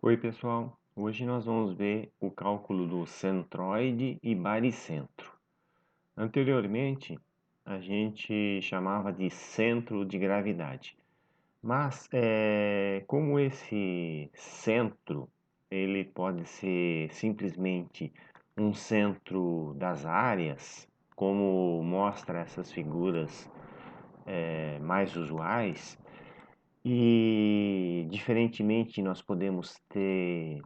Oi, pessoal. Hoje nós vamos ver o cálculo do centroide e baricentro. Anteriormente, a gente chamava de centro de gravidade. Mas, como esse centro, ele pode ser simplesmente um centro das áreas, como mostra essas figuras mais usuais, e diferentemente nós podemos ter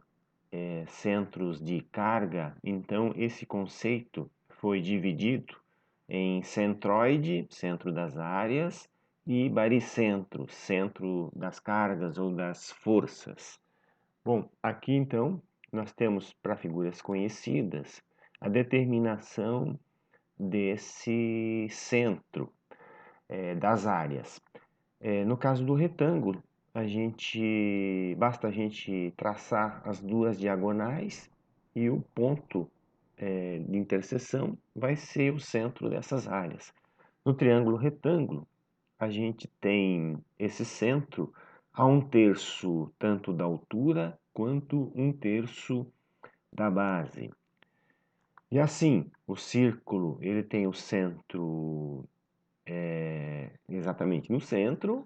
centros de carga, então esse conceito foi dividido em centroide, centro das áreas, e baricentro, centro das cargas ou das forças. Bom, aqui então nós temos para figuras conhecidas a determinação desse centro das áreas. No caso do retângulo, basta a gente traçar as duas diagonais e o ponto de interseção vai ser o centro dessas áreas. No triângulo retângulo, a gente tem esse centro a 1/3 tanto da altura quanto 1/3 da base. E assim, o círculo ele tem o centro exatamente no centro.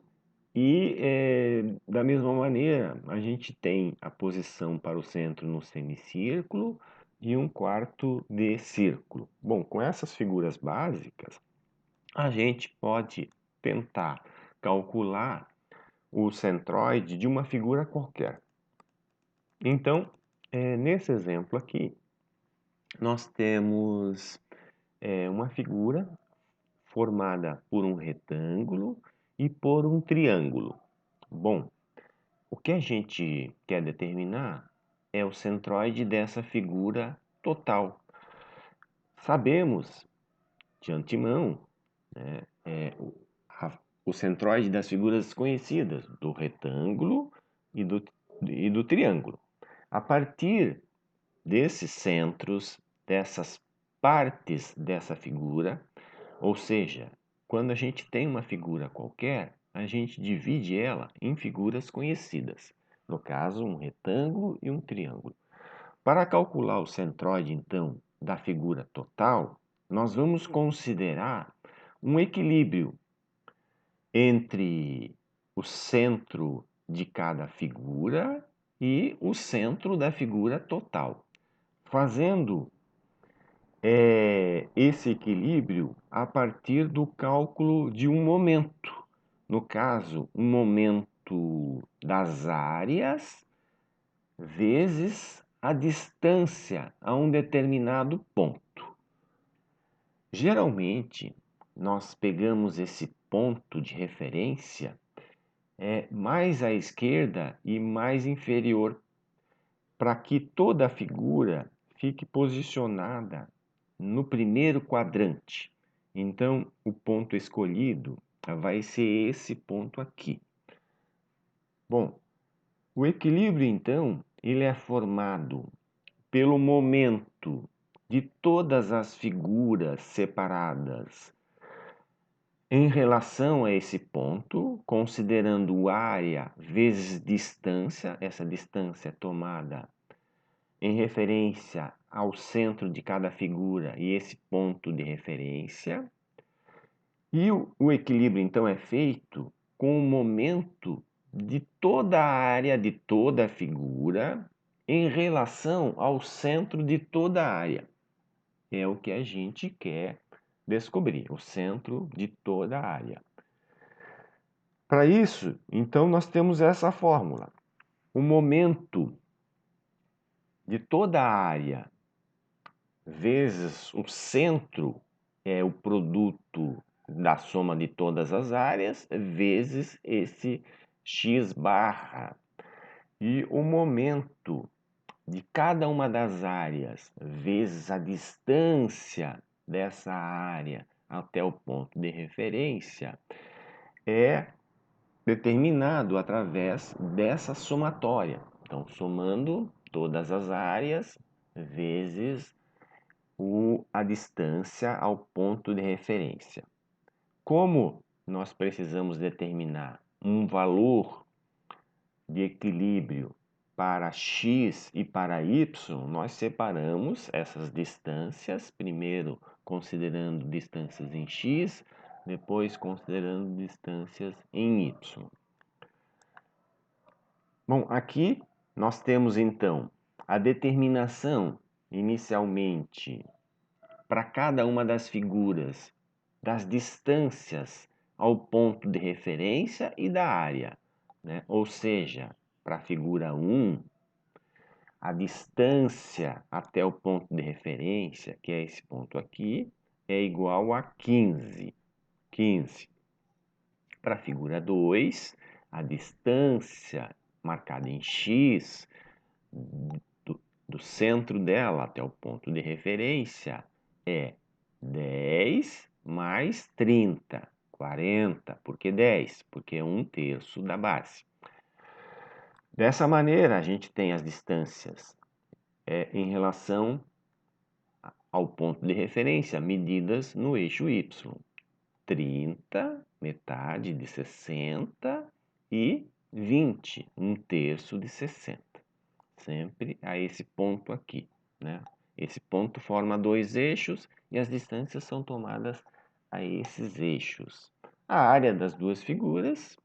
E da mesma maneira, a gente tem a posição para o centro no semicírculo e 1/4 de círculo. Bom, com essas figuras básicas, a gente pode tentar calcular o centroide de uma figura qualquer. Então, nesse exemplo aqui, nós temos uma figura formada por um retângulo e por um triângulo. Bom, o que a gente quer determinar é o centroide dessa figura total. Sabemos de antemão, né, o centroide das figuras conhecidas, do retângulo e do triângulo. A partir desses centros, dessas partes dessa figura, ou seja, quando a gente tem uma figura qualquer, a gente divide ela em figuras conhecidas. No caso, um retângulo e um triângulo. Para calcular o centroide, então, da figura total, nós vamos considerar um equilíbrio entre o centro de cada figura e o centro da figura total, fazendo esse equilíbrio a partir do cálculo de um momento. No caso, um momento das áreas vezes a distância a um determinado ponto. Geralmente, nós pegamos esse ponto de referência mais à esquerda e mais inferior, para que toda a figura fique posicionada no primeiro quadrante. Então, o ponto escolhido vai ser esse ponto aqui. Bom, o equilíbrio, então, ele é formado pelo momento de todas as figuras separadas em relação a esse ponto, considerando área vezes distância, essa distância é tomada em referência ao centro de cada figura e esse ponto de referência. E o equilíbrio, então, é feito com o momento de toda a área de toda a figura em relação ao centro de toda a área. É o que a gente quer descobrir, o centro de toda a área. Para isso, então, nós temos essa fórmula. O momento de toda a área vezes o centro é o produto da soma de todas as áreas vezes esse x barra. E o momento de cada uma das áreas vezes a distância dessa área até o ponto de referência é determinado através dessa somatória. Então, somando todas as áreas vezes a distância ao ponto de referência. Como nós precisamos determinar um valor de equilíbrio para x e para y, nós separamos essas distâncias, primeiro considerando distâncias em x, depois considerando distâncias em y. Bom, aqui nós temos então a determinação inicialmente para cada uma das figuras das distâncias ao ponto de referência e da área, né? Ou seja, para a figura 1, a distância até o ponto de referência, que é esse ponto aqui, é igual a 15. Para a figura 2, a distância marcada em x do centro dela até o ponto de referência é 10 mais 30, 40. Por que 10? Porque é 1/3 da base. Dessa maneira, a gente tem as distâncias em relação ao ponto de referência, medidas no eixo y. 30, metade de 60, e 20, 1/3 de 60. Sempre a esse ponto aqui, né? Esse ponto forma dois eixos e as distâncias são tomadas a esses eixos. A área das duas figuras,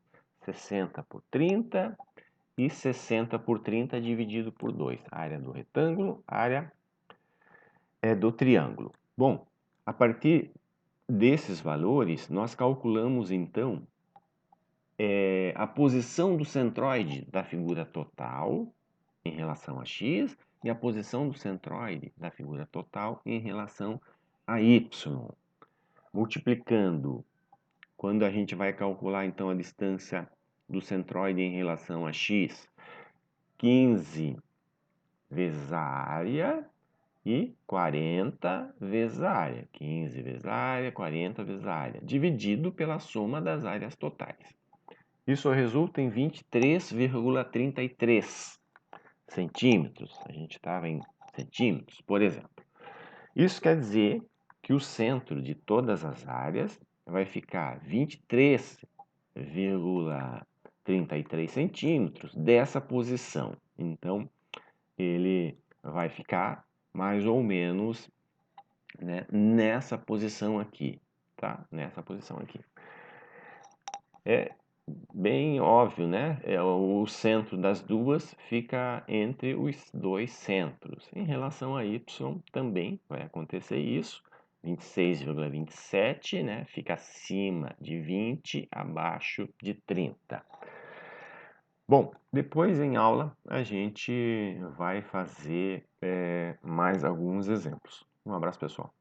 60 por 30 e 60 por 30 dividido por 2. A área do retângulo, a área do triângulo. Bom, a partir desses valores, nós calculamos então a posição do centroide da figura total em relação a x e a posição do centroide da figura total em relação a y. Multiplicando, quando a gente vai calcular então a distância do centroide em relação a x, 15 vezes a área e 40 vezes a área. 15 vezes a área, 40 vezes a área, dividido pela soma das áreas totais. Isso resulta em 23,33 centímetros. A gente estava em centímetros, por exemplo. Isso quer dizer que o centro de todas as áreas vai ficar 23,33 centímetros dessa posição. Então, ele vai ficar mais ou menos, né, nessa posição aqui, tá? Nessa posição aqui. É bem óbvio, né? O centro das duas fica entre os dois centros. Em relação a y, também vai acontecer isso. 26,27, né? Fica acima de 20, abaixo de 30. Bom, depois em aula a gente vai fazer mais alguns exemplos. Um abraço, pessoal.